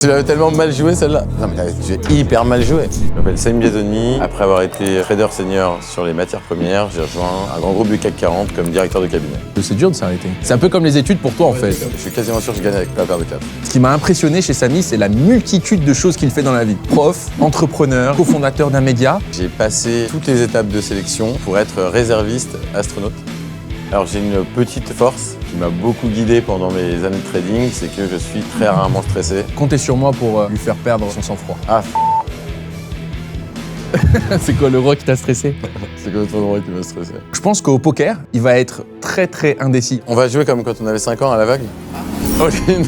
Tu l'avais tellement mal joué celle-là. Non mais j'ai hyper mal joué. Je m'appelle Samy Biazoni. Après avoir été trader senior sur les matières premières, j'ai rejoint un grand groupe du CAC 40 comme directeur de cabinet. C'est dur de s'arrêter. C'est un peu comme les études pour toi en fait. Je suis quasiment sûr que je gagne avec la paire de 4. Ce qui m'a impressionné chez Samy, c'est la multitude de choses qu'il fait dans la vie. Prof, entrepreneur, cofondateur d'un média. J'ai passé toutes les étapes de sélection pour être réserviste astronaute. Alors j'ai une petite force qui m'a beaucoup guidé pendant mes années de trading, c'est que je suis très rarement stressé. Comptez sur moi pour lui faire perdre son sang-froid. Ah, C'est quoi le roi qui t'a stressé? c'est comme ton droit qui me stressait. Je pense qu'au poker, il va être très indécis. On va jouer comme quand on avait 5 ans à l'aveugle. All-in.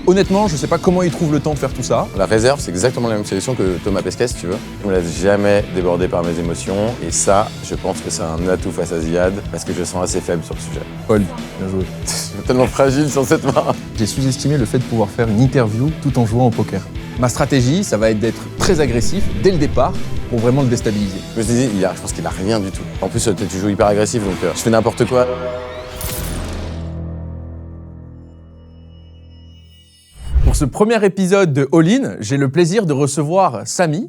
Honnêtement, je sais pas comment il trouve le temps de faire tout ça. La réserve, c'est exactement la même sélection que Thomas Pesquet, si tu veux. Je me laisse jamais déborder par mes émotions. Et ça, je pense que c'est un atout face à Ziad, parce que je sens assez faible sur le sujet. Paul, bien joué. Je suis tellement fragile sur cette main. J'ai sous-estimé le fait de pouvoir faire une interview tout en jouant au poker. Ma stratégie, ça va être d'être très agressif dès le départ pour vraiment le déstabiliser. Je me suis dit, je pense qu'il a rien du tout. En plus, tu joues hyper agressif, donc je fais n'importe quoi. Pour ce premier épisode de All In, j'ai le plaisir de recevoir Samy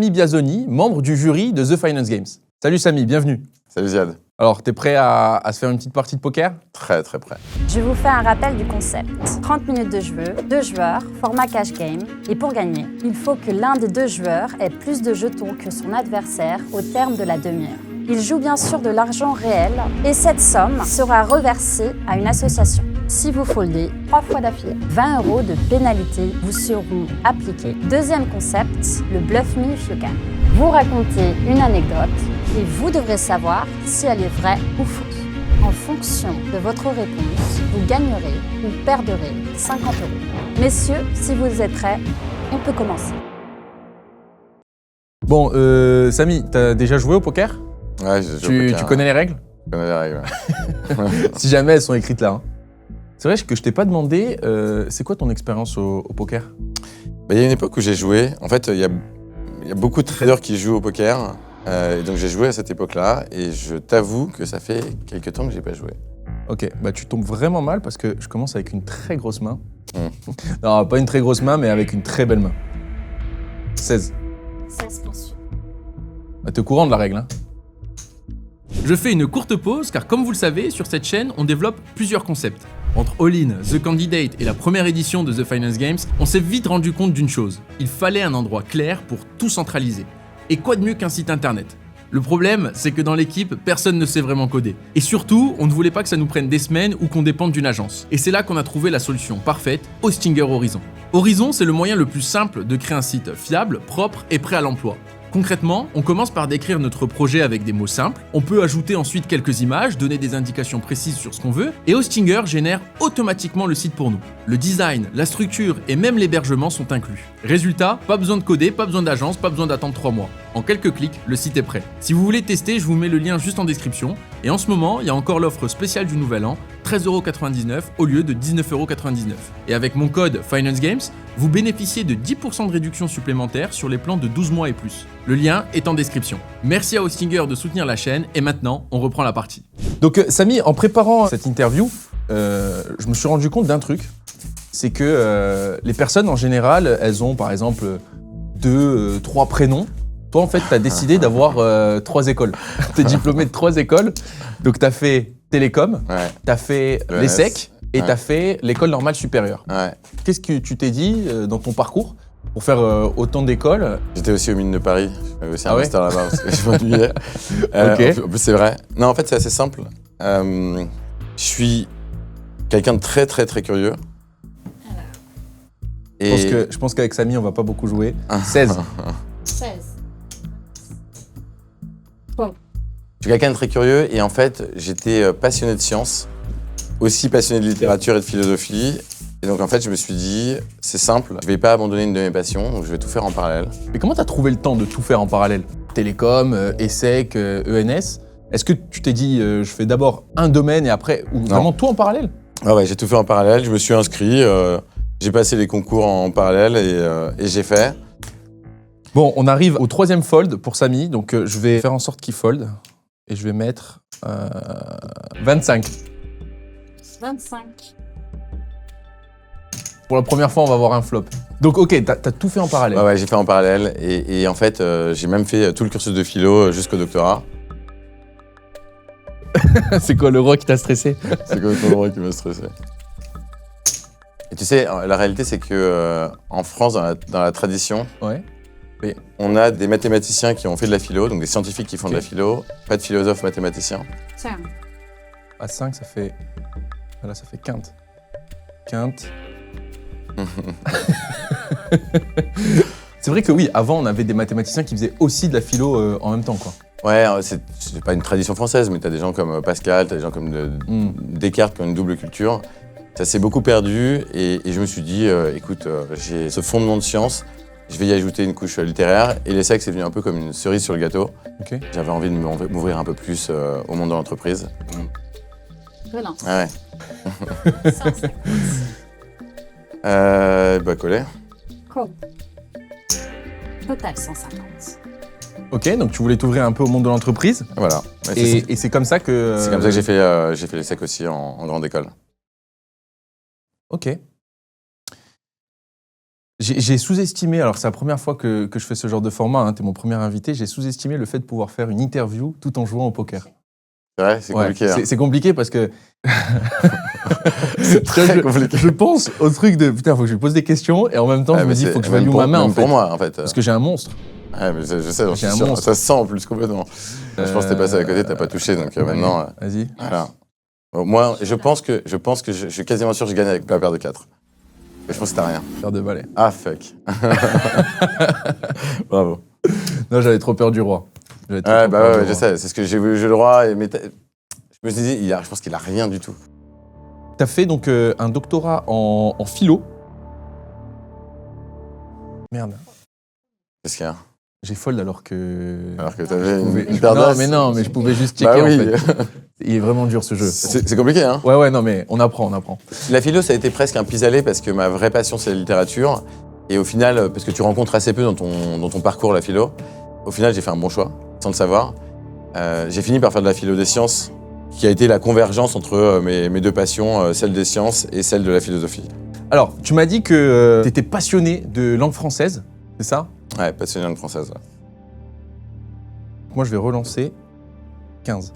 Biazoni, membre du jury de The Finance Games. Salut Samy, bienvenue. Salut Ziad. Alors, t'es prêt à se faire une petite partie de poker? Très très près. Je vous fais un rappel du concept. 30 minutes de jeu, 2 joueurs, format cash game. Et pour gagner, il faut que l'un des 2 joueurs ait plus de jetons que son adversaire au terme de la demi-heure. Il joue bien sûr de l'argent réel et cette somme sera reversée à une association. Si vous foldez 3 fois d'affilée, 20 € de pénalité vous seront appliqués. Deuxième concept, le bluff me if you can. Vous racontez une anecdote et vous devrez savoir si elle est vraie ou fausse. En fonction de votre réponse, vous gagnerez ou perdrez 50 €. Messieurs, si vous êtes prêts, on peut commencer. Bon, Samy, t'as déjà joué au poker? Ouais, Tu connais les règles? Je connais les règles. Si jamais elles sont écrites là. Hein. C'est vrai que je t'ai pas demandé, c'est quoi ton expérience au poker? Il y a une époque où j'ai joué. En fait, il y a beaucoup de traders qui jouent au poker. Et donc j'ai joué à cette époque-là. Et je t'avoue que ça fait quelques temps que j'ai pas joué. Ok, bah tu tombes vraiment mal parce que je commence avec une très grosse main. Non, pas une très grosse main, mais avec une très belle main. 16. 16 poursuites. Bah, t'es au courant de la règle, hein? Je fais une courte pause car comme vous le savez, sur cette chaîne, on développe plusieurs concepts. Entre All In, The Candidate et la première édition de The Finance Games, on s'est vite rendu compte d'une chose. Il fallait un endroit clair pour tout centraliser. Et quoi de mieux qu'un site internet? Le problème, c'est que dans l'équipe, personne ne sait vraiment coder. Et surtout, on ne voulait pas que ça nous prenne des semaines ou qu'on dépende d'une agence. Et c'est là qu'on a trouvé la solution parfaite, Hostinger Horizon. Horizon, c'est le moyen le plus simple de créer un site fiable, propre et prêt à l'emploi. Concrètement, on commence par décrire notre projet avec des mots simples, on peut ajouter ensuite quelques images, donner des indications précises sur ce qu'on veut, et Hostinger génère automatiquement le site pour nous. Le design, la structure et même l'hébergement sont inclus. Résultat, pas besoin de coder, pas besoin d'agence, pas besoin d'attendre 3 mois. En quelques clics, le site est prêt. Si vous voulez tester, je vous mets le lien juste en description. Et en ce moment, il y a encore l'offre spéciale du Nouvel An, 13,99 € au lieu de 19,99 €. Et avec mon code Finance Games, vous bénéficiez de 10% de réduction supplémentaire sur les plans de 12 mois et plus. Le lien est en description. Merci à Hostinger de soutenir la chaîne et maintenant, on reprend la partie. Donc Samy, en préparant cette interview, je me suis rendu compte d'un truc. C'est que les personnes en général, elles ont par exemple 2, 3 prénoms. Toi en fait, tu as décidé d'avoir 3 écoles. Tu es diplômé de 3 écoles. Donc tu as fait télécom, Ouais. tu as fait ENS, l'ESSEC et ouais. tu as fait l'école normale supérieure. Ouais. Qu'est-ce que tu t'es dit dans ton parcours pour faire autant d'écoles? J'étais aussi aux mines de Paris. J'avais aussi un Ah ouais master là-bas parce que je m'ennuyais. Ok. En plus, c'est vrai. Non, en fait, c'est assez simple. Je suis quelqu'un de très curieux. Je pense qu'avec Samy, on va pas beaucoup jouer. 16. 16. Je suis quelqu'un de très curieux et en fait, j'étais passionné de sciences, aussi passionné de littérature et de philosophie. Et donc en fait, je me suis dit, c'est simple, je vais pas abandonner une de mes passions, donc je vais tout faire en parallèle. Mais comment t'as trouvé le temps de tout faire en parallèle? Télécom, ESSEC, ENS. Est-ce que tu t'es dit, je fais d'abord un domaine et après, ou vraiment tout en parallèle? Ah ouais, j'ai tout fait en parallèle, je me suis inscrit, j'ai passé les concours en parallèle et j'ai fait. Bon, on arrive au 3e fold pour Samy, donc je vais faire en sorte qu'il fold. Et je vais mettre 25. 25. Pour la première fois, on va avoir un flop. Donc ok, t'as tout fait en parallèle. Ouais, j'ai fait en parallèle. Et en fait, j'ai même fait tout le cursus de philo jusqu'au doctorat. C'est quoi le roi qui t'a stressé? C'est comme ton droit qui me stressait. Et tu sais, la réalité, c'est que en France, dans la tradition, Ouais. on a des mathématiciens qui ont fait de la philo, donc des scientifiques qui font de la philo, pas de philosophes mathématiciens. Tiens. À 5, ça fait... Voilà, ça fait quinte. Quinte. C'est vrai que oui, avant, on avait des mathématiciens qui faisaient aussi de la philo en même temps, quoi. Ouais, c'est pas une tradition française, mais t'as des gens comme Pascal, t'as des gens comme Descartes qui ont une double culture. Ça s'est beaucoup perdu et je me suis dit, écoute, j'ai ce fondement de science, je vais y ajouter une couche littéraire. Et l'ESSEC, c'est venu un peu comme une cerise sur le gâteau. Ok. J'avais envie de m'ouvrir un peu plus au monde de l'entreprise. Relance. Ah ouais. 150. Bah collé. Co. Total 150. Ok, donc tu voulais t'ouvrir un peu au monde de l'entreprise. Voilà. Ouais, Et c'est comme ça que... c'est comme ça que j'ai fait l'ESSEC aussi en grande école. Ok. J'ai sous-estimé, alors c'est la première fois que je fais ce genre de format, hein, t'es mon premier invité, j'ai sous-estimé le fait de pouvoir faire une interview tout en jouant au poker. C'est vrai, c'est compliqué. Ouais, Hein. c'est compliqué parce que... C'est très compliqué. Je pense au truc de, putain, faut que je lui pose des questions, et en même temps, je me dis, faut que je value ma main, en fait. Pour moi, en fait. Parce que j'ai un monstre. Ouais, mais je sais, j'en suis J'ai un sûr. monstre. Ça se sent en plus complètement. Je pense que t'es passé à côté, t'as pas touché, donc maintenant... Vas-y. Voilà. Bon, moi, je pense que je suis quasiment sûr que je gagne avec la paire de 4. Mais je pense que t'as rien. Paire de balais. Ah, fuck. Bravo. Non, j'avais trop peur du roi. Ouais, bah ouais, je sais. C'est ce que j'ai voulu jouer le roi. Mais je me suis dit, je pense qu'il a rien du tout. T'as fait donc un doctorat en philo. Merde, Qu'est-ce qu'il y a? j'ai fold alors que... Alors que t'avais Je pouvais- une paire d'as. non, mais je pouvais juste Bah checker, oui. en fait. Il est vraiment dur, ce jeu. C'est compliqué, hein? Ouais, non, mais on apprend. La philo, ça a été presque un pis-aller parce que ma vraie passion, c'est la littérature. Et au final, parce que tu rencontres assez peu dans ton parcours la philo, au final, j'ai fait un bon choix, sans le savoir. J'ai fini par faire de la philo des sciences, qui a été la convergence entre mes deux passions, celle des sciences et celle de la philosophie. Alors, tu m'as dit que t'étais passionné de langue française, c'est ça? Ouais, passionné de langue française. Ouais. Moi, je vais relancer 15.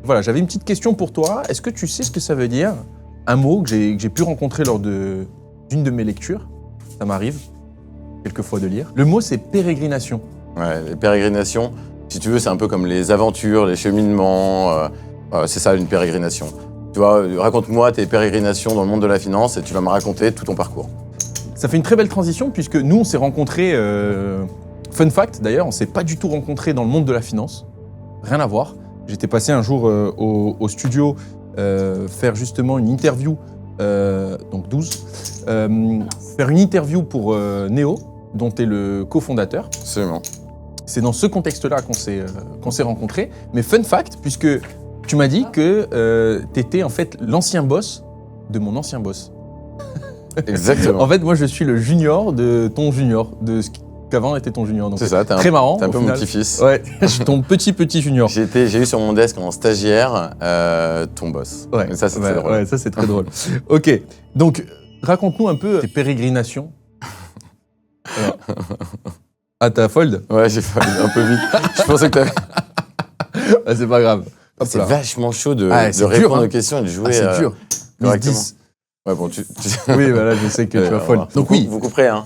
Voilà, j'avais une petite question pour toi. Est-ce que tu sais ce que ça veut dire? Un mot que j'ai pu rencontrer lors d'une de mes lectures. Ça m'arrive quelquefois de lire. Le mot, c'est pérégrination. Ouais, les pérégrinations, si tu veux, c'est un peu comme les aventures, les cheminements. C'est ça, une pérégrination. Tu vois, raconte-moi tes pérégrinations dans le monde de la finance et tu vas me raconter tout ton parcours. Ça fait une très belle transition puisque nous, on s'est rencontrés... Fun fact, d'ailleurs, on s'est pas du tout rencontrés dans le monde de la finance. Rien à voir. J'étais passé un jour au studio faire justement une interview, donc 12, faire une interview pour Neo, dont tu es le cofondateur. Absolument. C'est dans ce contexte-là qu'on s'est rencontrés. Mais fun fact, puisque tu m'as dit que tu étais en fait l'ancien boss de mon ancien boss. Exactement. En fait, moi, je suis le junior de ton junior, de ce qu'avant était ton junior. Donc, C'est ça, très marrant. T'es un au peu mon final. petit-fils. Ouais, je suis ton petit junior. J'ai eu sur mon desk en stagiaire ton boss. Ouais, Et ça, c'est très drôle. Ouais, ça, c'est très drôle. Ok, donc, raconte-nous un peu tes pérégrinations. Alors. Ah, t'as fold? Ouais, j'ai fait un peu vite. Je pensais que t'avais... Ah, c'est pas grave. Hop C'est là. vachement chaud de c'est répondre dur, hein. aux questions et de jouer Ah, c'est dur. correctement. 10. Ouais, bon, Oui, voilà, je sais que tu vas fold. Donc oui, Vous couperez, hein.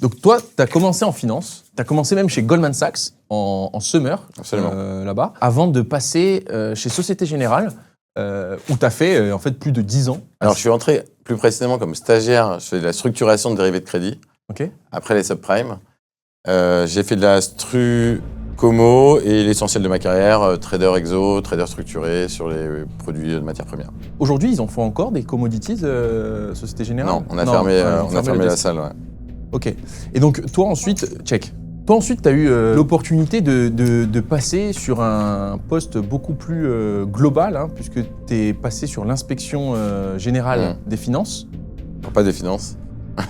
donc toi, tu as commencé en finance, tu as commencé même chez Goldman Sachs en summer, Absolument. là-bas, avant de passer chez Société Générale, où tu as fait en fait plus de 10 ans. Alors, je suis entré plus précisément comme stagiaire. Je fais de la structuration de dérivés de crédit. Ok. Après les subprimes. J'ai fait de la stru Como et l'essentiel de ma carrière, trader exo, trader structuré sur les produits de matières premières. Aujourd'hui, ils en font encore des commodities, Société Générale? Non, on a fermé, ils ont la desk. salle. Ouais. Ok. Et donc, toi ensuite, check. Toi ensuite, tu as eu l'opportunité de passer sur un poste beaucoup plus global, hein, puisque tu es passé sur l'inspection générale des finances. Alors, pas des finances.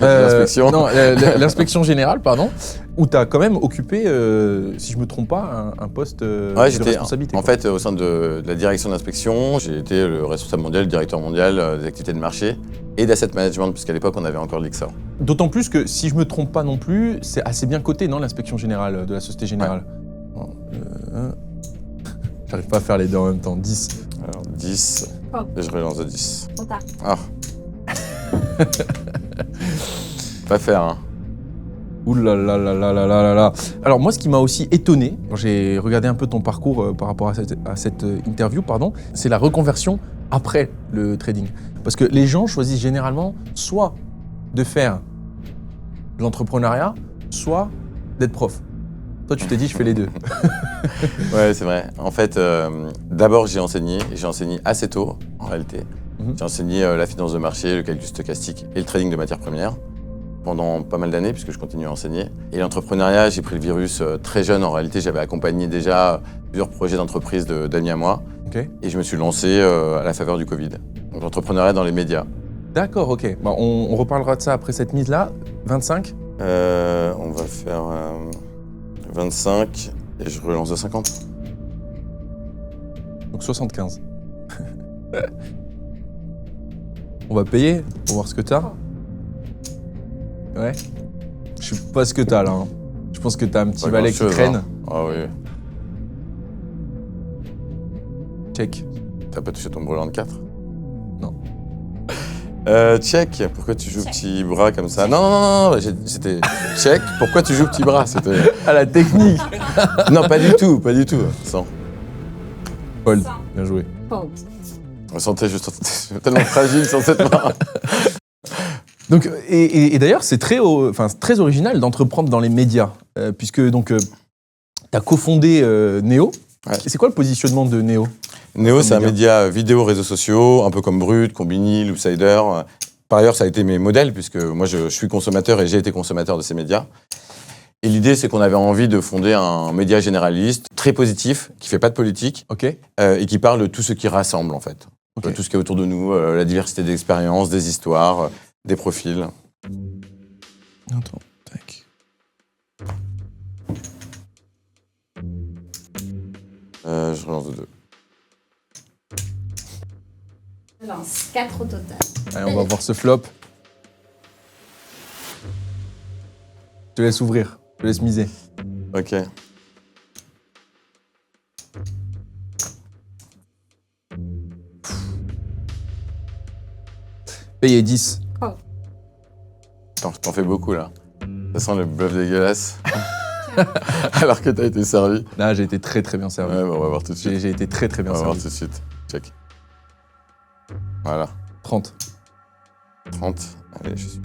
L'inspection. Non, l'inspection générale, pardon, où tu as quand même occupé, si je ne me trompe pas, un poste de responsabilité. En fait, au sein de la direction d'inspection, j'ai été le responsable mondial, le directeur mondial des activités de marché et d'asset management, puisqu'à l'époque, on avait encore de l'XA. D'autant plus que, si je me trompe pas non plus, c'est assez bien coté, non, l'inspection générale de la Société Générale. Bon, j'arrive pas à faire les deux en même temps. 10. Alors, 10, et je relance de 10. Trop tard. Ah. Pas faire, hein. Ouh là là là là là là là là. Alors moi, ce qui m'a aussi étonné, quand j'ai regardé un peu ton parcours par rapport à cette interview, c'est la reconversion après le trading. Parce que les gens choisissent généralement soit de faire de l'entrepreneuriat, soit d'être prof. Toi, tu t'es dit, je fais les deux. Ouais, c'est vrai. En fait, d'abord, j'ai enseigné assez tôt, en réalité. J'ai enseigné la finance de marché, le calcul stochastique et le trading de matières premières pendant pas mal d'années, puisque je continue à enseigner. Et l'entrepreneuriat, j'ai pris le virus très jeune. En réalité, j'avais accompagné déjà plusieurs projets d'entreprise d'amis à moi. Okay. Et je me suis lancé à la faveur du Covid. Donc l'entrepreneuriat dans les médias. D'accord, ok. Bah, on reparlera de ça après cette mise-là. 25 ? On va faire 25 et je relance de 50. Donc 75. On va payer pour voir ce que t'as. Ouais. Je sais pas ce que t'as là. Hein. Je pense que t'as un petit Pas valet qui grand-chose, traîne. hein. Ah oui. Check. T'as pas touché ton brelan de 4? Non. Check, pourquoi tu joues petit bras comme ça? Non, c'était check, pourquoi tu joues petit bras? C'était... Ah, la technique. Non, pas du tout. Sans. Fold. Bien joué. Fold. Je me sentais juste tellement fragile sans cette main. Donc, et d'ailleurs, c'est très original d'entreprendre dans les médias, puisque donc t'as cofondé Neo. Ouais. C'est quoi le positionnement de Neo? Neo, c'est un média vidéo, réseaux sociaux, un peu comme Brut, Combini, Loopsider. Par ailleurs, ça a été mes modèles, puisque moi, je suis consommateur et j'ai été consommateur de ces médias. Et l'idée, c'est qu'on avait envie de fonder un média généraliste, très positif, qui fait pas de politique, Ok. et qui parle de tout ce qui rassemble, en fait. Ok. Tout ce qui est autour de nous, la diversité d'expériences, des histoires, des profils. Attends, tac. Je relance de 2. Je lance 4 au total. Allez, on va voir ce flop. Je te laisse ouvrir, je te laisse miser. Ok. Payé 10. T'en fais beaucoup, là. Ça sent le bluff dégueulasse. Alors que t'as été servi. Là, j'ai été très très bien servi. Ouais, bah, on va voir tout de suite. J'ai été très très bien On va voir servi. tout de suite. Check. Voilà. 30. 30. Allez, je suis.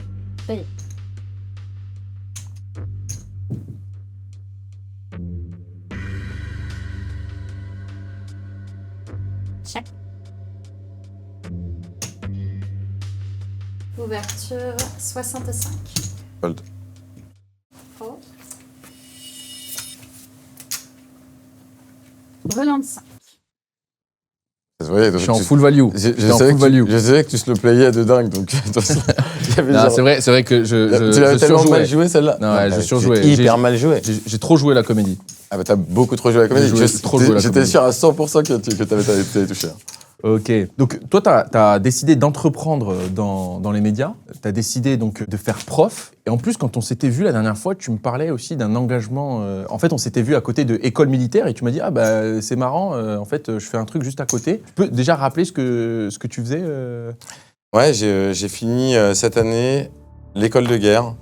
Payé. Check. Ouverture 65. Fold. Fold. Relance 5. Ça se voyait, Je suis en full value. Je Je suis en savais full value. je savais que tu se le playais de dingue, donc il y avait Non, genre- c'est vrai que Tu l'avais je tellement surjouais. mal joué celle-là. Non, ouais, je j'ai surjouais. hyper mal joué. J'ai trop joué la comédie. Ah bah t'as beaucoup trop joué à la comédie. J'ai trop joué à la J'étais comédie. sûr à 100% que t'avais touché. Ok. Donc toi, t'as décidé d'entreprendre dans les médias. T'as décidé donc de faire prof. Et en plus, quand on s'était vu la dernière fois, tu me parlais aussi d'un engagement. En fait, on s'était vu à côté de école militaire et tu m'as dit ah bah c'est marrant. En fait, je fais un truc juste à côté. Tu peux déjà rappeler ce que tu faisais Ouais, j'ai fini cette année l'école de guerre.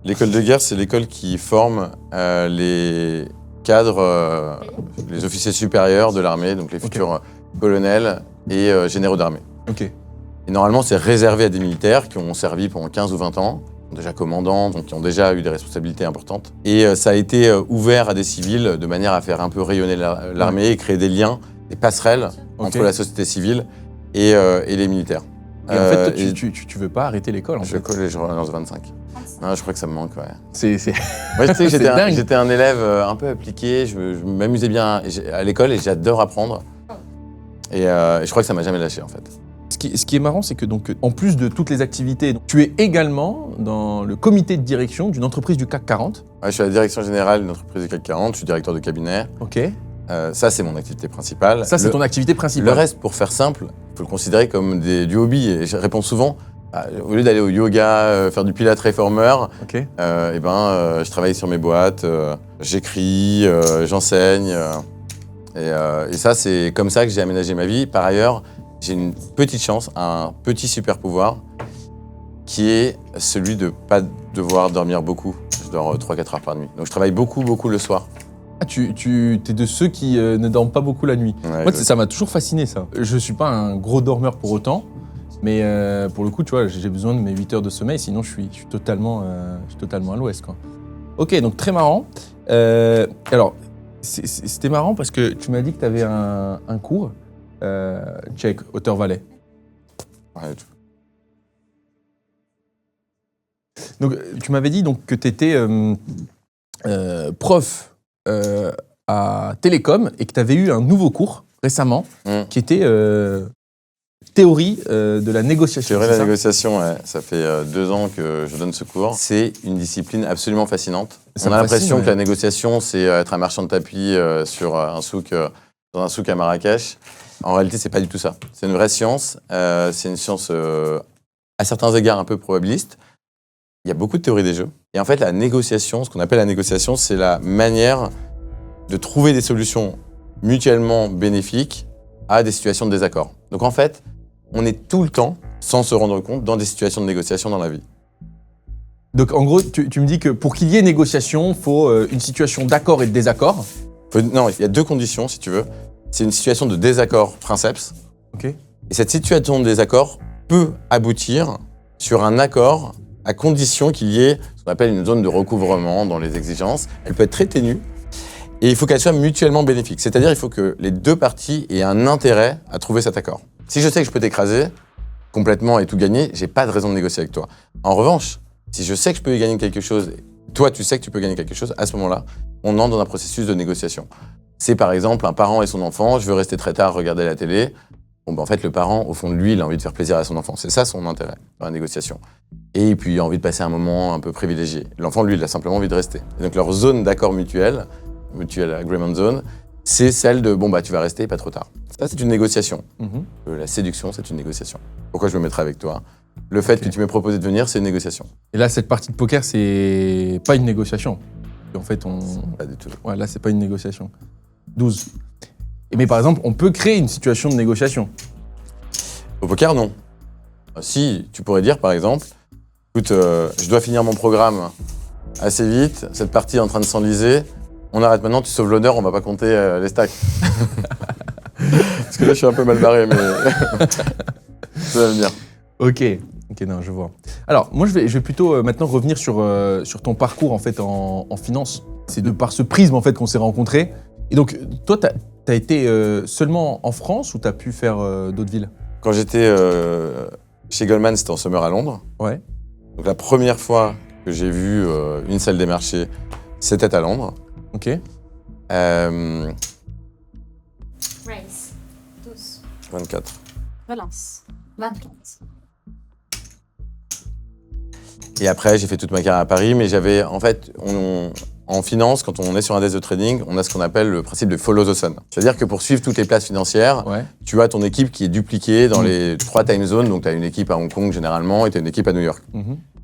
L'école de guerre, c'est l'école qui forme les cadres, les officiers supérieurs de l'armée, donc les futurs colonels et généraux d'armée. Ok. Et normalement, c'est réservé à des militaires qui ont servi pendant 15 ou 20 ans, qui sont déjà commandants, donc qui ont déjà eu des responsabilités importantes. Et ça a été ouvert à des civils de manière à faire un peu rayonner l'armée et créer des liens, des passerelles entre la société civile et les militaires. Et en fait, toi, tu veux pas arrêter l'école en Je fait. colle et je relance 25. Non, je crois que ça me manque, ouais. C'est Moi, tu sais, C'est dingue. j'étais un élève un peu appliqué, je m'amusais bien à l'école et j'adore apprendre. Et je crois que ça m'a jamais lâché, en fait. Ce qui est marrant, c'est que donc, en plus de toutes les activités, tu es également dans le comité de direction d'une entreprise du CAC 40. Ouais, je suis à la direction générale d'une entreprise du CAC 40, je suis directeur de cabinet. Ok. Ça, c'est mon activité principale. Ça, c'est ton activité principale. Le reste, pour faire simple, il faut le considérer comme du hobby. Et je réponds souvent, Au lieu d'aller au yoga, faire du Pilates réformeur, Ok. je travaille sur mes boîtes, j'écris, j'enseigne. Et ça, c'est comme ça que j'ai aménagé ma vie. Par ailleurs, j'ai une petite chance, un petit super pouvoir, qui est celui de ne pas devoir dormir beaucoup. Je dors 3-4 heures par nuit. Donc je travaille beaucoup le soir. Ah, tu es de ceux qui ne dorment pas beaucoup la nuit. Ouais, Moi, ça m'a toujours fasciné, ça. Je suis pas un gros dormeur pour autant, mais pour le coup, tu vois, j'ai besoin de mes 8 heures de sommeil, sinon je suis totalement à l'ouest, quoi. Ok, donc très marrant. Alors, c'était marrant parce que tu m'as dit que tu avais un cours, check, auteur-valet. Ouais, Donc, tu m'avais dit donc, que tu étais prof à Télécom et que tu avais eu un nouveau cours récemment qui était théorie de la négociation. Théorie de la négociation, ouais. Ça fait 2 ans que je donne ce cours. C'est une discipline absolument fascinante. On a l'impression que la négociation, c'est être un marchand de tapis sur un souk, dans un souk à Marrakech. En réalité, c'est pas du tout ça. C'est une vraie science. C'est une science à certains égards un peu probabiliste. Il y a beaucoup de théories des jeux. Et en fait, la négociation, ce qu'on appelle la négociation, c'est la manière de trouver des solutions mutuellement bénéfiques à des situations de désaccord. Donc en fait, on est tout le temps, sans se rendre compte, dans des situations de négociation dans la vie. Donc en gros, tu me dis que pour qu'il y ait négociation, il faut une situation d'accord et de désaccord. Non, il y a 2 conditions, si tu veux. C'est une situation de désaccord princeps. Ok. Et cette situation de désaccord peut aboutir sur un accord à condition qu'il y ait ce qu'on appelle une zone de recouvrement dans les exigences. Elle peut être très ténue et il faut qu'elle soit mutuellement bénéfique. C'est-à-dire il faut que les 2 parties aient un intérêt à trouver cet accord. Si je sais que je peux t'écraser complètement et tout gagner, j'ai pas de raison de négocier avec toi. En revanche, si je sais que je peux y gagner quelque chose, toi tu sais que tu peux gagner quelque chose, à ce moment-là, on entre dans un processus de négociation. C'est par exemple un parent et son enfant, je veux rester très tard regarder la télé. Bon, en fait, le parent, au fond de lui, il a envie de faire plaisir à son enfant. C'est ça son intérêt dans la négociation. Et puis, il a envie de passer un moment un peu privilégié. L'enfant, lui, il a simplement envie de rester. Et donc, leur zone d'accord mutuel agreement zone, c'est celle de bon, tu vas rester, pas trop tard. Ça, c'est une négociation. La séduction, c'est une négociation. Pourquoi je me mettrais avec toi ? Le fait que tu m'aies proposé de venir, c'est une négociation. Et là, cette partie de poker, c'est pas une négociation. En fait, Pas du tout. Ouais, là, c'est pas une négociation. 12. Mais par exemple, on peut créer une situation de négociation. Au poker, non. Si, tu pourrais dire, par exemple, écoute, je dois finir mon programme assez vite, cette partie est en train de s'enliser, on arrête maintenant, tu sauves l'honneur, on va pas compter les stacks. Parce que là, je suis un peu mal barré, mais ça va venir. Ok, non, je vois. Alors, moi, je vais plutôt maintenant revenir sur ton parcours, en fait, en finance. C'est de par ce prisme, en fait, qu'on s'est rencontrés. Et donc, toi, t'as été seulement en France ou t'as pu faire d'autres villes ? Quand j'étais chez Goldman, c'était en summer à Londres. Ouais. Donc la première fois que j'ai vu une salle des marchés, c'était à Londres. Ok. Race. 12. 24. Relance. 24. Et après, j'ai fait toute ma carrière à Paris, mais j'avais, en fait, en finance, quand on est sur un desk de trading, on a ce qu'on appelle le principe de follow the sun. C'est-à-dire que pour suivre toutes les places financières, tu as ton équipe qui est dupliquée dans les 3 time zones. Donc, tu as une équipe à Hong Kong généralement et tu as une équipe à New York.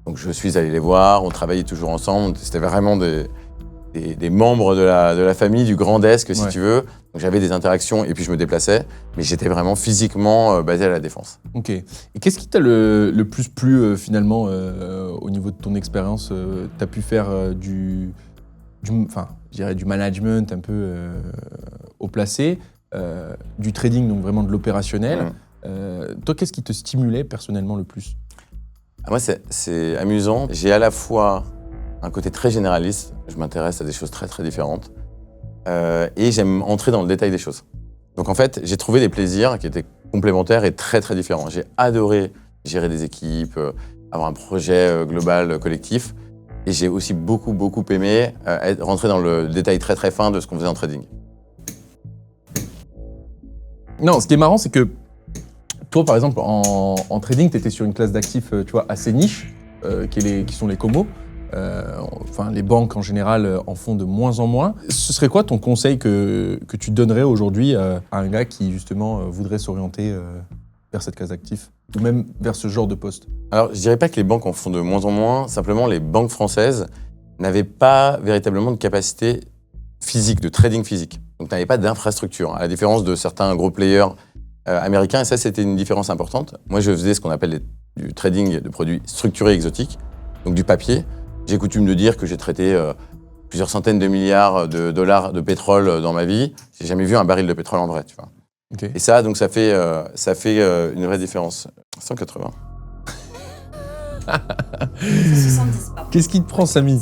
Donc, je suis allé les voir, on travaillait toujours ensemble. C'était vraiment des membres de la famille, du grand desk, si tu veux. Donc, j'avais des interactions et puis je me déplaçais, mais j'étais vraiment physiquement basé à la Défense. Ok. Et qu'est-ce qui t'a le plus plu finalement au niveau de ton expérience ? T'as pu faire du management un peu haut placé, du trading, donc vraiment de l'opérationnel. Toi, qu'est-ce qui te stimulait personnellement le plus ? Moi, c'est amusant. J'ai à la fois un côté très généraliste, je m'intéresse à des choses très très différentes, et j'aime entrer dans le détail des choses. Donc en fait, j'ai trouvé des plaisirs qui étaient complémentaires et très très différents. J'ai adoré gérer des équipes, avoir un projet global, collectif, et j'ai aussi beaucoup aimé rentrer dans le détail très très fin de ce qu'on faisait en trading. Non, ce qui est marrant, c'est que toi, par exemple, en trading, tu étais sur une classe d'actifs assez niche, qui sont les comos. Les banques en général en font de moins en moins. Ce serait quoi ton conseil que tu donnerais aujourd'hui à un gars qui justement voudrait s'orienter vers cette classe d'actifs ? Ou même vers ce genre de poste? Alors, je dirais pas que les banques en font de moins en moins, simplement les banques françaises n'avaient pas véritablement de capacité physique, de trading physique. Donc, n'avaient pas d'infrastructure, à la différence de certains gros players américains, et ça, c'était une différence importante. Moi, je faisais ce qu'on appelle du trading de produits structurés exotiques, donc du papier. J'ai coutume de dire que j'ai traité plusieurs centaines de milliards de dollars de pétrole dans ma vie. J'ai jamais vu un baril de pétrole en vrai, tu vois. Okay. Et ça, donc, ça fait une vraie différence. 180. 70 pas. Qu'est-ce qui te prend, Samy?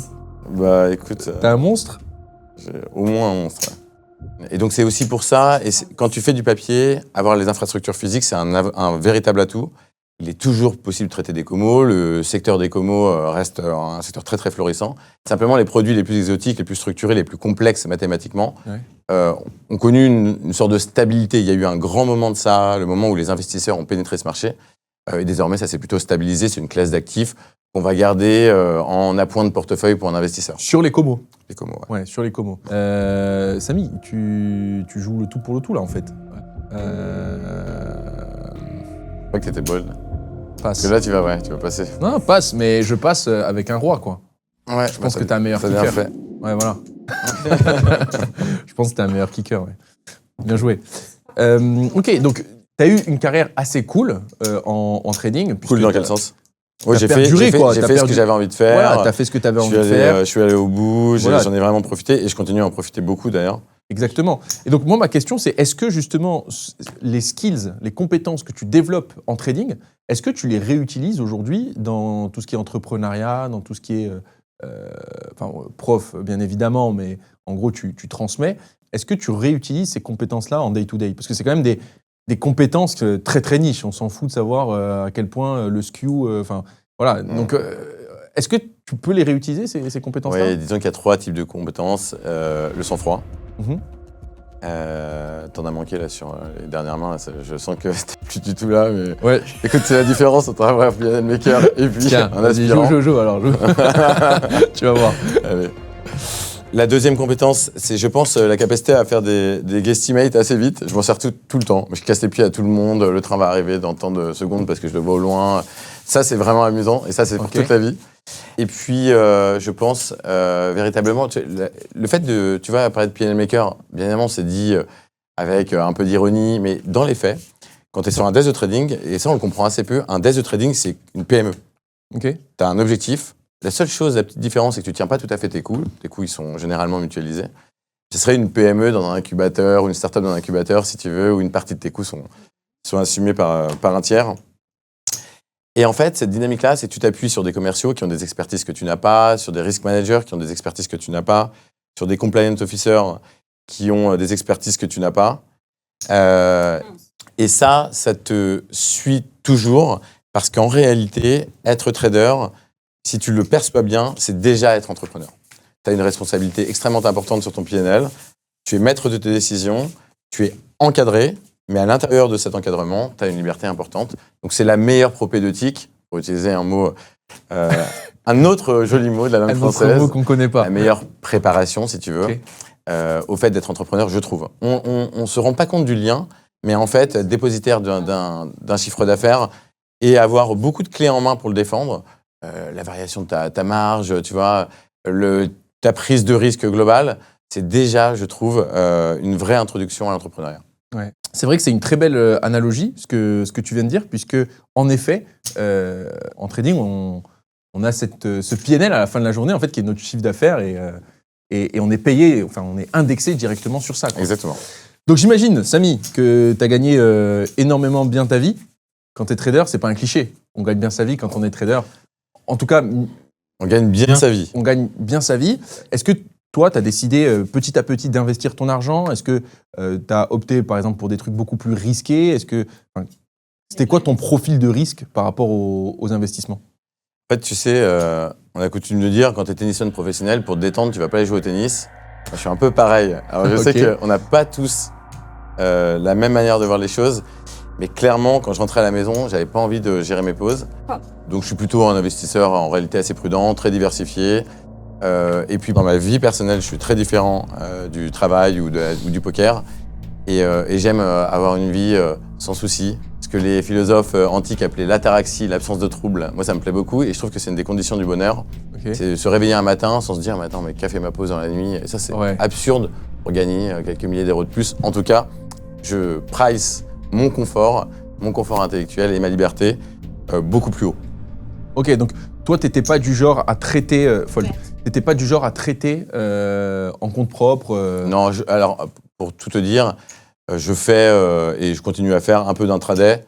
Bah, écoute... T'es un monstre? J'ai au moins un monstre. Ouais. Et donc, c'est aussi pour ça, et quand tu fais du papier, avoir les infrastructures physiques, c'est un véritable atout. Il est toujours possible de traiter des comos. Le secteur des comos reste un secteur très, très florissant. Simplement, les produits les plus exotiques, les plus structurés, les plus complexes mathématiquement, ont connu une sorte de stabilité. Il y a eu un grand moment de ça, le moment où les investisseurs ont pénétré ce marché. Et désormais, ça s'est plutôt stabilisé. C'est une classe d'actifs qu'on va garder en appoint de portefeuille pour un investisseur. Sur les comos? Les comos, ouais. Ouais, sur les comos. Samy, tu joues le tout pour le tout, là, en fait. Je crois que t'étais bold. Passe. Parce que là, tu vas passer. Non, passe, mais je passe avec un roi, quoi. Ouais, Je pense que t'es un meilleur ça vient kicker. fait. Ouais, voilà. Je pense que t'es un meilleur kicker, ouais. Bien joué. Ok, donc t'as eu une carrière assez cool en trading. Cool dans quel sens? Oui, T'as j'ai perduré, quoi. fait T'as ce perdu. que j'avais envie de faire. Voilà, t'as fait ce que t'avais envie de faire. Je suis allé au bout, Voilà. j'en ai vraiment profité et je continue à en profiter beaucoup d'ailleurs. Exactement. Et donc moi, ma question, c'est est-ce que justement les skills, les compétences que tu développes en trading, est-ce que tu les réutilises aujourd'hui dans tout ce qui est entrepreneuriat, dans tout ce qui est prof, bien évidemment, mais en gros, tu transmets. Est-ce que tu réutilises ces compétences-là en day-to-day? Parce que c'est quand même des compétences très, très niches. On s'en fout de savoir à quel point le skew... voilà. Donc, est-ce que tu peux les réutiliser, ces compétences-là? Oui, disons qu'il y a 3 types de compétences. Le sang-froid. Mhm. T'en as manqué là sur les dernières mains. Là, je sens que t'es plus du tout là. Mais... Ouais. Écoute, c'est la différence entre un vrai Lionel Maker et puis Tiens, un vas-y, aspirant. joue alors, joue. Tu vas voir. Allez. La deuxième compétence, c'est, je pense, la capacité à faire des guesstimates assez vite. Je m'en sers tout le temps. Je casse les pieds à tout le monde. Le train va arriver dans tant de secondes parce que je le vois au loin. Ça, c'est vraiment amusant. Et ça, c'est pour toute la vie. Et puis, je pense véritablement, le fait de, tu vois, parler de PNL Maker, bien évidemment, c'est dit avec un peu d'ironie, mais dans les faits, quand tu es sur un desk de trading, et ça, on le comprend assez peu, un desk de trading, c'est une PME. Ok. Tu as un objectif. La seule chose, la petite différence, c'est que tu ne tiens pas tout à fait tes coûts. Tes coûts, ils sont généralement mutualisés. Ce serait une PME dans un incubateur, ou une start-up dans un incubateur, si tu veux, où une partie de tes coûts sont assumés par un tiers. Et en fait, cette dynamique-là, c'est que tu t'appuies sur des commerciaux qui ont des expertises que tu n'as pas, sur des risk managers qui ont des expertises que tu n'as pas, sur des compliance officers qui ont des expertises que tu n'as pas. Et ça te suit toujours parce qu'en réalité, être trader, si tu le perçois bien, c'est déjà être entrepreneur. Tu as une responsabilité extrêmement importante sur ton PNL. Tu es maître de tes décisions, tu es encadré, mais à l'intérieur de cet encadrement, tu as une liberté importante. Donc, c'est la meilleure propédeutique, pour utiliser un mot, un autre joli mot de la langue française. Un mot qu'on ne connaît pas. La meilleure préparation, si tu veux, Okay. au fait d'être entrepreneur, je trouve. On ne se rend pas compte du lien, mais en fait, être dépositaire d'un chiffre d'affaires et avoir beaucoup de clés en main pour le défendre, la variation de ta marge, tu vois, ta prise de risque globale, c'est déjà, je trouve, une vraie introduction à l'entrepreneuriat. Ouais. C'est vrai que c'est une très belle analogie, ce que tu viens de dire, puisque, en effet, en trading, on a ce PNL à la fin de la journée, en fait, qui est notre chiffre d'affaires, et on est payé, enfin, on est indexé directement sur ça, quoi. Exactement. Donc, j'imagine, Samy, que tu as gagné énormément bien ta vie. Quand tu es trader, c'est pas un cliché. On gagne bien sa vie quand on est trader. En tout cas, On gagne bien sa vie. on gagne bien sa vie. Est-ce que toi, tu as décidé petit à petit d'investir ton argent? Est-ce que tu as opté, par exemple, pour des trucs beaucoup plus risqués? C'était quoi ton profil de risque par rapport aux investissements? En fait, tu sais, on a coutume de dire, quand tu es tennisman professionnel, pour te détendre, tu vas pas aller jouer au tennis. Moi, je suis un peu pareil. Alors, je sais qu'on n'a pas tous la même manière de voir les choses, mais clairement, quand je rentrais à la maison, j'avais pas envie de gérer mes pauses. Donc, je suis plutôt un investisseur en réalité assez prudent, très diversifié. Et puis, dans ma vie personnelle, je suis très différent du travail ou du poker. Et j'aime avoir une vie sans souci. Parce ce que les philosophes antiques appelaient l'ataraxie, l'absence de trouble. Moi, ça me plaît beaucoup et je trouve que c'est une des conditions du bonheur. Ok. C'est se réveiller un matin sans se dire, mais attends, mais qu'a fait ma pause dans la nuit? Et ça, c'est absurde pour gagner quelques milliers d'euros de plus. En tout cas, je price mon confort intellectuel et ma liberté beaucoup plus haut. Ok, donc toi, t'étais pas du genre à traiter, t'étais pas du genre à traiter en compte propre. Non, alors pour tout te dire, je fais et je continue à faire un peu d'intraday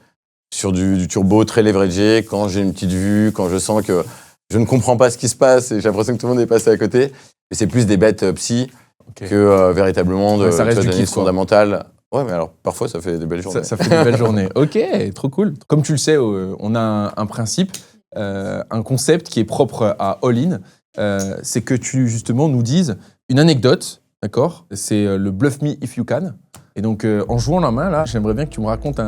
sur du turbo très leveragé quand j'ai une petite vue, quand je sens que je ne comprends pas ce qui se passe et j'ai l'impression que tout le monde est passé à côté. Mais c'est plus des bêtes psy que véritablement de l'analyse fondamentale. Ouais, mais alors parfois ça fait des belles journées. Ça fait des belles journées. Ok, trop cool. Comme tu le sais, on a un principe, un concept qui est propre à All In. C'est que tu justement nous dises une anecdote, d'accord? C'est le Bluff Me If You Can. Et donc en jouant la main là, j'aimerais bien que tu me racontes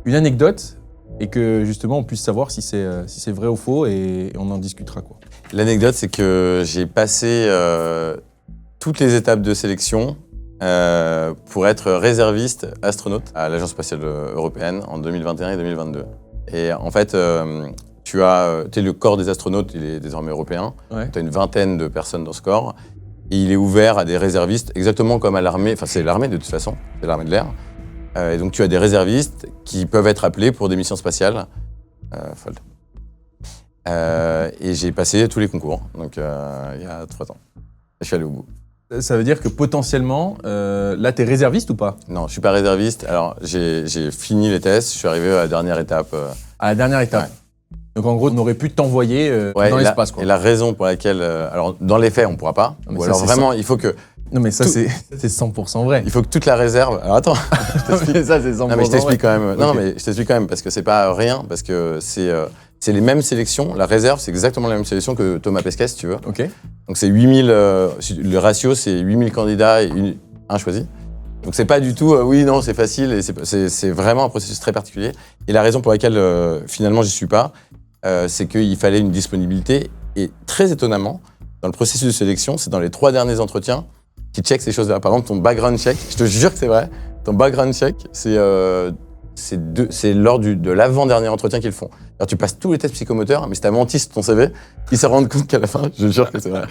une anecdote et que justement on puisse savoir si c'est vrai ou faux et on en discutera quoi. L'anecdote, c'est que j'ai passé toutes les étapes de sélection pour être réserviste astronaute à l'Agence spatiale européenne en 2021 et 2022. Et en fait, le corps des astronautes, il est désormais européen. Ouais. Tu as une vingtaine de personnes dans ce corps. Et il est ouvert à des réservistes, exactement comme à l'armée. Enfin, c'est l'armée de toute façon, c'est l'armée de l'air. Et donc, tu as des réservistes qui peuvent être appelés pour des missions spatiales. Fold. Et j'ai passé tous les concours, donc il y a 3 ans. Je suis allé au bout. Ça veut dire que potentiellement, là, t'es réserviste ou pas? Non, je suis pas réserviste. Alors, j'ai fini les tests, je suis arrivé à la dernière étape. À la dernière étape. Ouais. Donc en gros, on aurait pu t'envoyer dans l'espace, quoi. Et la raison pour laquelle... alors, dans les faits, on pourra pas. Ou alors vraiment, il faut que... Non, mais ça, c'est 100% vrai. Il faut que toute la réserve... Alors attends, je t'explique. Mais ça, c'est 100% vrai. Non, mais je t'explique quand même. Okay. Non, mais je t'explique quand même, parce que c'est pas rien, parce que c'est les mêmes sélections. La réserve, c'est exactement la même sélection que Thomas Pesquet, si tu veux. Ok. Donc c'est 8000... le ratio, c'est 8000 candidats et un choisi. Donc c'est pas du tout, oui, non, c'est facile, et c'est vraiment un processus très particulier. Et la raison pour laquelle, finalement, j'y suis pas, c'est qu'il fallait une disponibilité. Et très étonnamment, dans le processus de sélection, c'est dans les 3 derniers entretiens qui checkent ces choses-là. Par exemple, ton background check, je te jure que c'est vrai, ton background check, c'est lors de l'avant-dernier entretien qu'ils font. Alors, tu passes tous les tests psychomoteurs, mais si t'as menti sur ton CV, ils se rendent compte qu'à la fin, je jure que c'est vrai.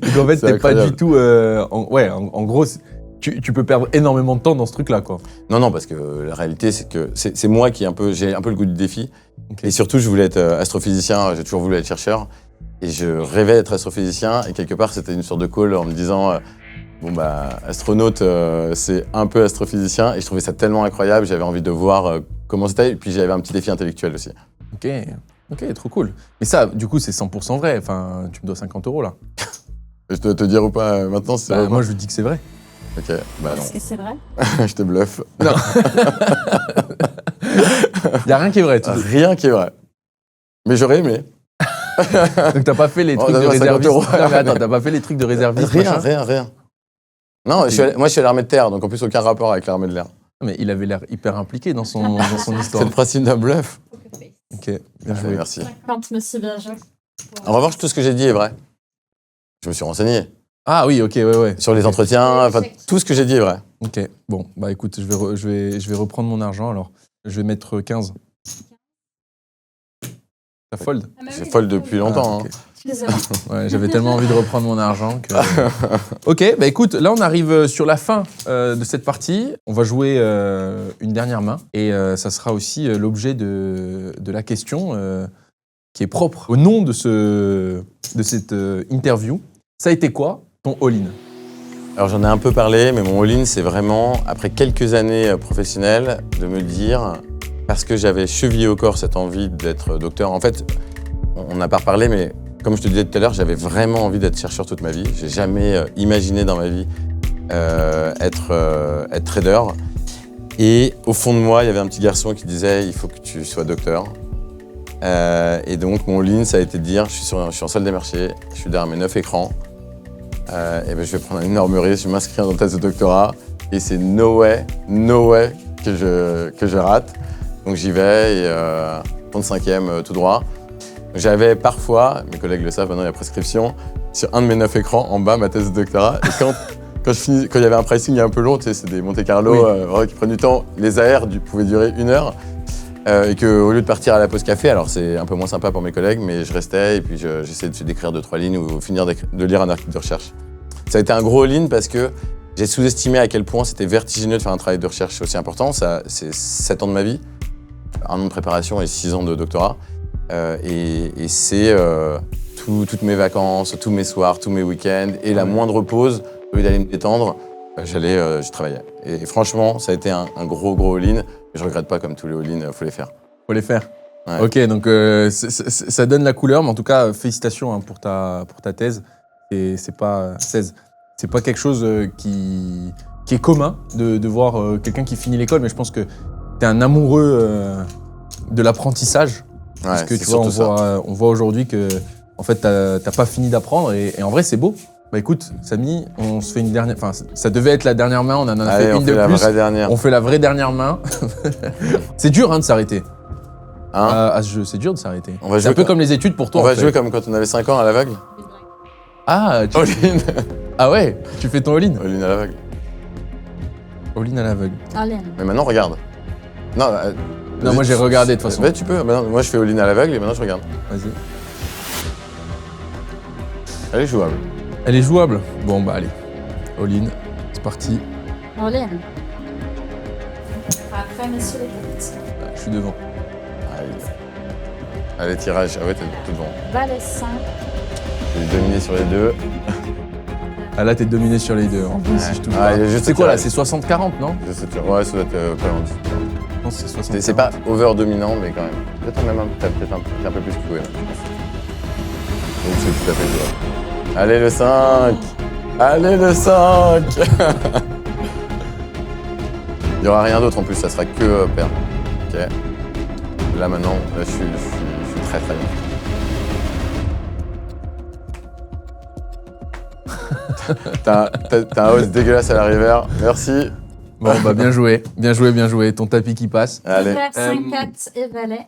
Donc en fait, t'es pas du tout... en gros... Tu peux perdre énormément de temps dans ce truc-là, quoi. Non, parce que la réalité, c'est que c'est moi qui j'ai un peu le goût du défi. Okay. Et surtout, je voulais être astrophysicien, j'ai toujours voulu être chercheur. Et je rêvais d'être astrophysicien. Et quelque part, c'était une sorte de call en me disant, astronaute, c'est un peu astrophysicien. Et je trouvais ça tellement incroyable, j'avais envie de voir comment c'était. Et puis, j'avais un petit défi intellectuel aussi. Ok, trop cool. Mais ça, du coup, c'est 100% vrai. Enfin, tu me dois 50 € là. Je dois te dire ou pas maintenant si c'est vrai. Moi, je dis que c'est vrai. Ok, non. Est-ce que c'est vrai? Je te bluffe. Non. Y a rien qui est vrai. Rien qui est vrai. Mais j'aurais aimé. Donc t'as pas fait les trucs de réserviste. Non, mais attends, t'as pas fait les trucs de réserviste. Rien. Non, moi je suis à l'armée de terre, donc en plus aucun rapport avec l'armée de l'air. Mais il avait l'air hyper impliqué dans son histoire. C'est le principe d'un bluff. Ok, bien joué. Merci. Monsieur bien joué. En revanche, tout ce que j'ai dit est vrai. Je me suis renseigné. Ah oui, ok, ouais. Sur les entretiens, tout ce que j'ai dit est vrai. Ok, bon, écoute, je vais reprendre mon argent alors. Je vais mettre 15. T'as fold? J'ai fold depuis longtemps. Okay. Ouais, j'avais tellement envie de reprendre mon argent que... Ok, écoute, là on arrive sur la fin de cette partie. On va jouer une dernière main et ça sera aussi l'objet de la question qui est propre au nom de cette interview. Ça a été quoi ton all-in? Alors j'en ai un peu parlé, mais mon all-in, c'est vraiment, après quelques années professionnelles, de me dire, parce que j'avais chevillé au corps cette envie d'être docteur. En fait, on n'a pas reparlé, mais comme je te disais tout à l'heure, j'avais vraiment envie d'être chercheur toute ma vie. J'ai jamais imaginé dans ma vie être trader. Et au fond de moi, il y avait un petit garçon qui disait, il faut que tu sois docteur. Et donc mon all-in, ça a été de dire, je suis en salle des marchés, je suis derrière mes 9 écrans. Je vais prendre un énorme risque, je vais m'inscrire dans une thèse de doctorat et c'est no way que je rate. Donc j'y vais et 35e tout droit. J'avais parfois, mes collègues le savent, maintenant il y a prescription, sur un de mes 9 écrans, en bas ma thèse de doctorat. Et quand il y avait un pricing un peu long, tu sais, c'est des Monte Carlo Oui. qui prennent du temps, les AR pouvaient durer 1 heure. Et qu'au lieu de partir à la pause café, alors c'est un peu moins sympa pour mes collègues, mais je restais et puis j'essayais d'écrire 2-3 lignes ou finir de lire un article de recherche. Ça a été un gros all-in parce que j'ai sous-estimé à quel point c'était vertigineux de faire un travail de recherche aussi important. C'est 7 ans de ma vie, 1 an de préparation et 6 ans de doctorat. Et c'est toutes mes vacances, tous mes soirs, tous mes week-ends et la moindre pause, au lieu d'aller me détendre, je travaillais. Et franchement, ça a été un gros all-in. Je regrette pas, comme tous les all-in, faut les faire. Faut les faire. Ouais. Ok, donc ça donne la couleur, mais en tout cas, félicitations pour ta thèse. Et c'est pas 16. C'est pas quelque chose qui est commun de voir quelqu'un qui finit l'école, mais je pense que t'es un amoureux de l'apprentissage. Parce que tu vois, on voit aujourd'hui que en fait, t'as pas fini d'apprendre et en vrai, c'est beau. Bah écoute, Samy, on se fait une dernière. Enfin, ça devait être la dernière main, on en a fait une de plus. La vraie dernière. On fait la vraie dernière main. C'est dur de s'arrêter. Hein À ce jeu, c'est dur de s'arrêter. On va C'est un jouer peu comme les études pour toi. On en va fait. jouer comme quand on avait 5 ans à l'aveugle. Ah, All-in. ah ouais, tu fais ton all-in. All-in à l'aveugle. All-in à l'aveugle. Allez. Mais maintenant, regarde. Non, Non, moi j'ai regardé de toute façon. Ouais, tu peux. Maintenant, moi, je fais all-in à l'aveugle et maintenant, je regarde. Vas-y. Elle est jouable. Elle est jouable. Bon bah allez. All-in, c'est parti. Allez. Après, messieurs les cartes. Je suis devant. Allez, tirage. Ah ouais, t'es tout devant. Valet 5. J'ai dominé sur les deux. Ah là t'es dominé sur les deux. En plus, si je touche Ah, pas. il est juste C'est quoi là? tirage. C'est 60-40, non? Je sais, ouais, ça doit être pas loin. Non, c'est 60. C'est pas over dominant, mais quand même. Peut-être même t'as peut-être un peu plus que toi. Donc c'est tout à fait jouable. Allez, le 5. Allez, le 5. Il n'y aura rien d'autre en plus, ça sera que paire. Ok. Là maintenant, là, je suis très très bien. T'as un host dégueulasse à la river. Merci. Bon bah bien joué. Bien joué, bien joué. Ton tapis qui passe. Allez. Vert 5, 4 et valet.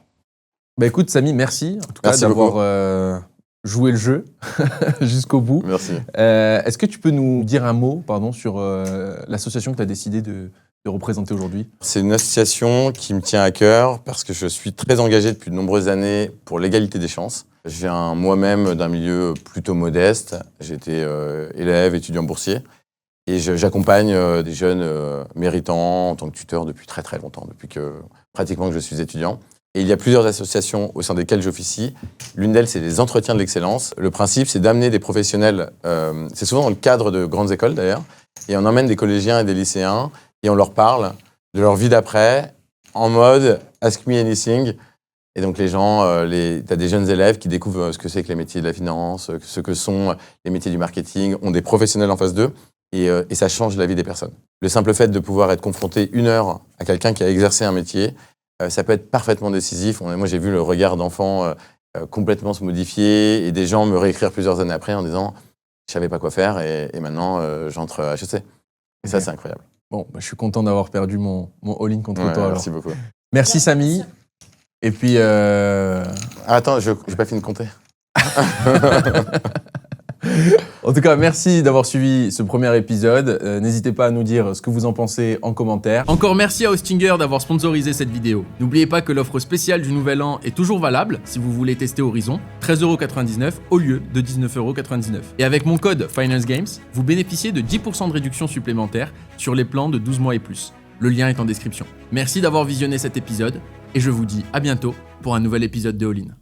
Bah écoute Samy, merci en tout cas Merci d'avoir joué le jeu jusqu'au bout. Merci. Est-ce que tu peux nous dire un mot sur l'association que tu as décidé de représenter aujourd'hui? C'est une association qui me tient à cœur parce que je suis très engagé depuis de nombreuses années pour l'égalité des chances. Je viens moi-même d'un milieu plutôt modeste. J'étais élève, étudiant boursier. Et j'accompagne des jeunes méritants en tant que tuteur depuis très très longtemps, depuis que pratiquement que je suis étudiant. Et il y a plusieurs associations au sein desquelles j'officie. L'une d'elles, c'est les entretiens de l'excellence. Le principe, c'est d'amener des professionnels, c'est souvent dans le cadre de grandes écoles d'ailleurs, et on emmène des collégiens et des lycéens et on leur parle de leur vie d'après en mode « ask me anything ». Et donc les gens, t'as des jeunes élèves qui découvrent ce que c'est que les métiers de la finance, ce que sont les métiers du marketing, ont des professionnels en face d'eux et ça change la vie des personnes. Le simple fait de pouvoir être confronté 1 heure à quelqu'un qui a exercé un métier, ça peut être parfaitement décisif. Moi, j'ai vu le regard d'enfant complètement se modifier et des gens me réécrire plusieurs années après en disant « je savais pas quoi faire et maintenant j'entre à HEC ». Et ça, c'est incroyable. Bon, bah, je suis content d'avoir perdu mon all-in contre Ouais, toi. Alors. merci beaucoup. Merci Samy. Et puis... Ah, attends, j'ai pas fini de compter. En tout cas, merci d'avoir suivi ce premier épisode. N'hésitez pas à nous dire ce que vous en pensez en commentaire. Encore merci à Hostinger d'avoir sponsorisé cette vidéo. N'oubliez pas que l'offre spéciale du Nouvel An est toujours valable si vous voulez tester Horizon, 13,99€ au lieu de 19,99€. Et avec mon code FinanceGames, vous bénéficiez de 10% de réduction supplémentaire sur les plans de 12 mois et plus. Le lien est en description. Merci d'avoir visionné cet épisode et je vous dis à bientôt pour un nouvel épisode de All In.